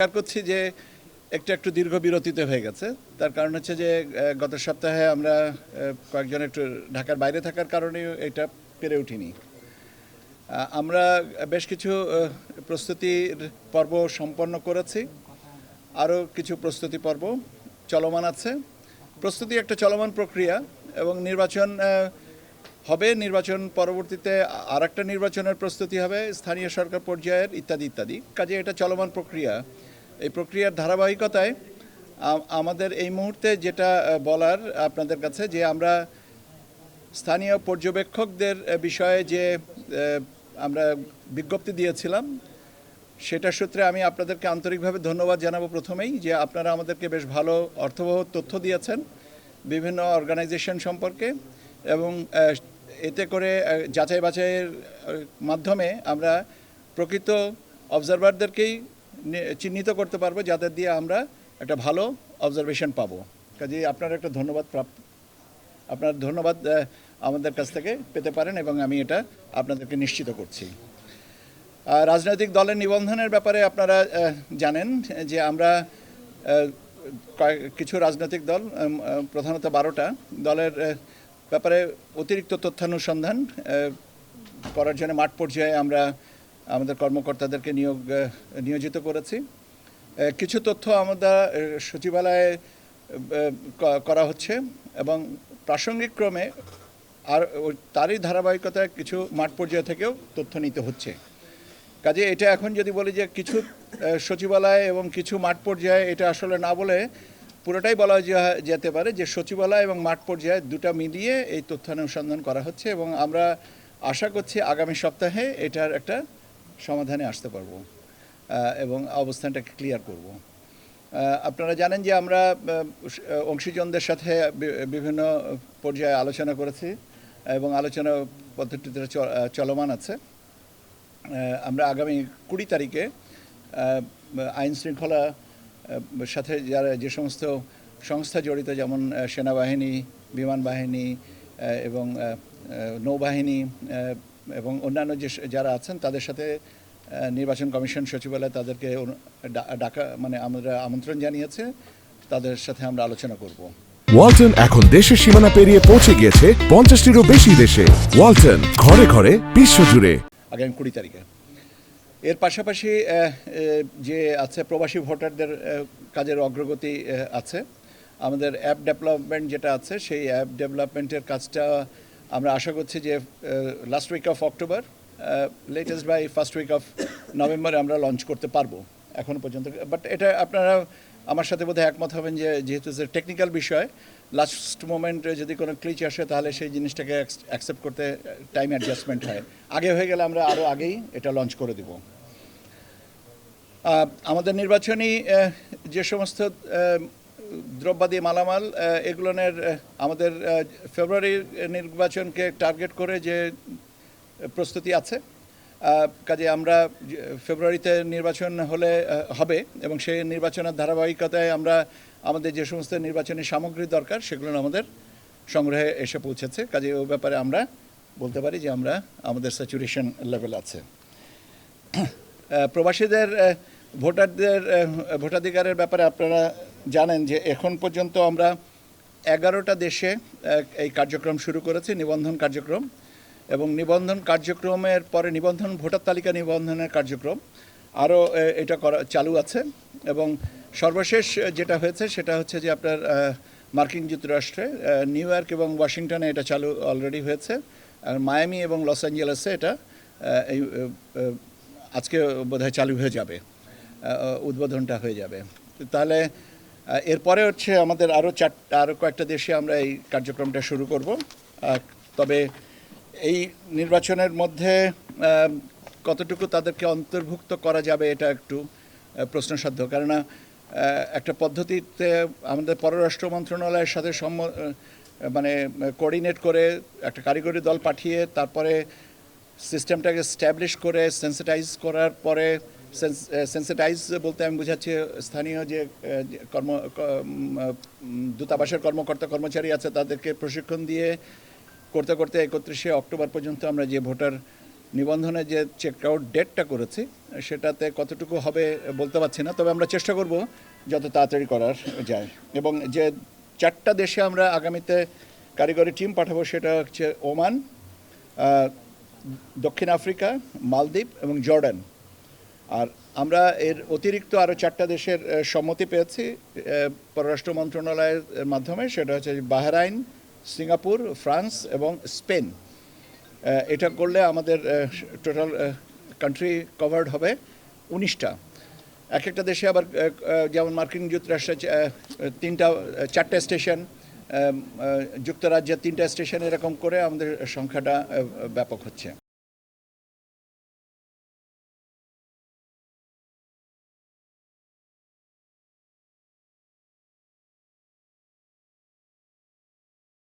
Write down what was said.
স্বীকার করছি যে একটু দীর্ঘ বিরতিতে হয়ে গেছে। তার কারণ হচ্ছে যে গত সপ্তাহে আমরা কয়েকজন একটু ঢাকার বাইরে থাকার কারণে এটা পেরে উঠিনি। আমরা বেশ কিছু প্রস্তুতির পর্ব সম্পন্ন করেছি, আরও কিছু প্রস্তুতি পর্ব চলমান আছে। প্রস্তুতি একটা চলমান প্রক্রিয়া এবং নির্বাচন হবে, নির্বাচন পরবর্তীতে আর একটা নির্বাচনের প্রস্তুতি হবে স্থানীয় সরকার পর্যায়ের ইত্যাদি ইত্যাদি। কাজে এটা চলমান প্রক্রিয়া। এই প্রক্রিয়ার ধারাবাহিকতায় আমাদের এই মুহূর্তে যেটা বলার আপনাদের কাছে যে আমরা স্থানীয় পর্যবেক্ষকদের বিষয়ে যে আমরা বিজ্ঞপ্তি দিয়েছিলাম সেটার সূত্রে আমি আপনাদেরকে আন্তরিকভাবে ধন্যবাদ জানাবো প্রথমেই যে আপনারা আমাদেরকে বেশ ভালো অর্থবহ তথ্য দিয়েছেন বিভিন্ন অর্গানাইজেশন সম্পর্কে এবং এতে করে যাচাই বাছাইয়ের মাধ্যমে আমরা প্রকৃত অবজারভারদেরকেই চিহ্নিত করতে পারবো যাদের দিয়ে আমরা একটা ভালো অবজারভেশন পাবো। কাজেই আপনার একটা আপনার ধন্যবাদ আমাদের কাছ থেকে পেতে পারেন এবং আমি এটা আপনাদেরকে নিশ্চিত করছি। রাজনৈতিক দলের নিবন্ধনের ব্যাপারে আপনারা জানেন যে আমরা কিছু রাজনৈতিক দল প্রধানত 12টা দলের ব্যাপারে অতিরিক্ত তথ্যানুসন্ধান করার জন্য মাঠ পর্যায়ে আমরা আমাদের কর্মকর্তাদেরকে নিয়োজিত করেছি। কিছু তথ্য আমরা সচিবালয়ে করা হচ্ছে এবং প্রাসঙ্গিক ক্রমে আর তারই ধারাবাহিকতায় কিছু মাঠ পর্যায় থেকেও তথ্য নিতে হচ্ছে। কাজে এটা এখন যদি বলি যে কিছু সচিবালয় এবং কিছু মাঠ পর্যায়ে, এটা আসলে না বলে পুরোটাই বলা যেতে পারে যে সচিবালয় এবং মাঠ পর্যায়ে দুটা মিলিয়ে এই তথ্যানুসন্ধান করা হচ্ছে এবং আমরা আশা করছি আগামী সপ্তাহে এটার একটা সমাধানে আসতে পারবো এবং অবস্থানটাকে ক্লিয়ার করব। আপনারা জানেন যে আমরা অংশীজনদের সাথে বিভিন্ন পর্যায়ে আলোচনা করেছি এবং আলোচনা পদ্ধতিতে চলমান আছে। আমরা আগামী 20 তারিখে আইন শৃঙ্খলা সাথে যারা যে সমস্ত সংস্থা জড়িত, যেমন সেনাবাহিনী, বিমান বাহিনী এবং নৌবাহিনী এবং অন্যান্য যারা আছেন তাদের সাথে নির্বাচন কমিশন সচিবালয় তাদেরকে আমরা আমন্ত্রণ জানিয়েছে, তাদের সাথে আমরা আলোচনা করব। ওয়ালটন এখন দেশের সীমানা পেরিয়ে পৌঁছে গিয়েছে 50টিরও বেশি দেশে। ওয়ালটন, ঘরে ঘরে, বিশ্বজুড়ে। আগামী 20 তারিখে এর পাশাপাশি যে আছে প্রবাসী ভোটারদের কাজের অগ্রগতি আছে। আমাদের অ্যাপ ডেভেলপমেন্ট যেটা আছে সেই অ্যাপ ডেভেলপমেন্টের কাজটা আমরা আশা করছি যে last week of October, latest by first week of নভেম্বরে আমরা লঞ্চ করতে পারবো এখনও পর্যন্ত। বাট এটা আপনারা আমার সাথে বোধহয় একমত হবেন যে যেহেতু টেকনিক্যাল বিষয়, লাস্ট মোমেন্টে যদি কোনো ক্লিচ আসে তাহলে সেই জিনিসটাকে অ্যাকসেপ্ট করতে টাইম অ্যাডজাস্টমেন্ট হয়। আগে হয়ে গেলে আমরা আরও আগেই এটা লঞ্চ করে দেব। আমাদের নির্বাচনী যে সমস্ত দ্রব্যাদি মালামাল এগুলোর আমাদের ফেব্রুয়ারির নির্বাচনকে টার্গেট করে যে প্রস্তুতি আছে, কাজে আমরা ফেব্রুয়ারিতে নির্বাচন হবে এবং সেই নির্বাচনের ধারাবাহিকতায় আমরা আমাদের যে সমস্ত নির্বাচনী সামগ্রী দরকার সেগুলো আমাদের সংগ্রহে এসে পৌঁছেছে। কাজে ওই ব্যাপারে আমরা বলতে পারি যে আমাদের স্যাচুরেশন লেভেল আছে। প্রবাসীদের ভোটাধিকারের ব্যাপারে আপনারা জানেন যে এখন পর্যন্ত আমরা 11টা দেশে এই কার্যক্রম শুরু করেছি, নিবন্ধন কার্যক্রম, এবং নিবন্ধন কার্যক্রমের পরে ভোটার তালিকা নিবন্ধনের কার্যক্রম আরও এটা চালু আছে। এবং সর্বশেষ যেটা হয়েছে সেটা হচ্ছে যে আপনার মার্কিন যুক্তরাষ্ট্রে নিউ ইয়র্ক এবং ওয়াশিংটনে এটা চালু অলরেডি হয়েছে, আর মায়ামি এবং লস অ্যাঞ্জেলেসে এটা এই আজকে বোধহয় চালু হয়ে যাবে, উদ্বোধনটা হয়ে যাবে। তাহলে এরপরে হচ্ছে আমাদের আরও কয়েকটা দেশে আমরা এই কার্যক্রমটা শুরু করব। তবে এই নির্বাচনের মধ্যে কতটুকু তাদেরকে অন্তর্ভুক্ত করা যাবে এটা একটু প্রশ্নসাধ্য, কেননা একটা পদ্ধতিতে আমাদের পররাষ্ট্র মন্ত্রণালয়ের সাথে কোঅর্ডিনেট করে একটা কারিগরি দল পাঠিয়ে তারপরে সিস্টেমটাকে স্ট্যাবলিশ করে সেন্সিটাইজ করার পরে, সেন্সিটাইজ বলতে আমি বোঝাচ্ছি স্থানীয় যে দূতাবাসের কর্মচারী আছে তাদেরকে প্রশিক্ষণ দিয়ে করতে করতে 31শে অক্টোবর পর্যন্ত আমরা যে ভোটার নিবন্ধনে যে চেক আউট ডেটটা করেছি সেটাতে কতটুকু হবে বলতে পারছি না, তবে আমরা চেষ্টা করব যত তাড়াতাড়ি করার যায়। এবং যে 4টা দেশে আমরা আগামীতে কারিগরি টিম পাঠাবো সেটা হচ্ছে ওমান, দক্ষিণ আফ্রিকা, মালদ্বীপ এবং জর্ডান। আর আমরা এর অতিরিক্ত আরও 4টা দেশের সম্মতি পেয়েছি পররাষ্ট্র মন্ত্রণালয়ের মাধ্যমে, সেটা হচ্ছে বাহরাইন, সিঙ্গাপুর, ফ্রান্স এবং স্পেন। এটা করলে আমাদের টোটাল কান্ট্রি কভার্ড হবে 19টা। এক একটা দেশে আবার যেমন মার্কিন যুক্তরাষ্ট্রে 4টা স্টেশন, যুক্তরাজ্যের 3টা স্টেশন, এরকম করে আমাদের সংখ্যাটা ব্যাপক হচ্ছে।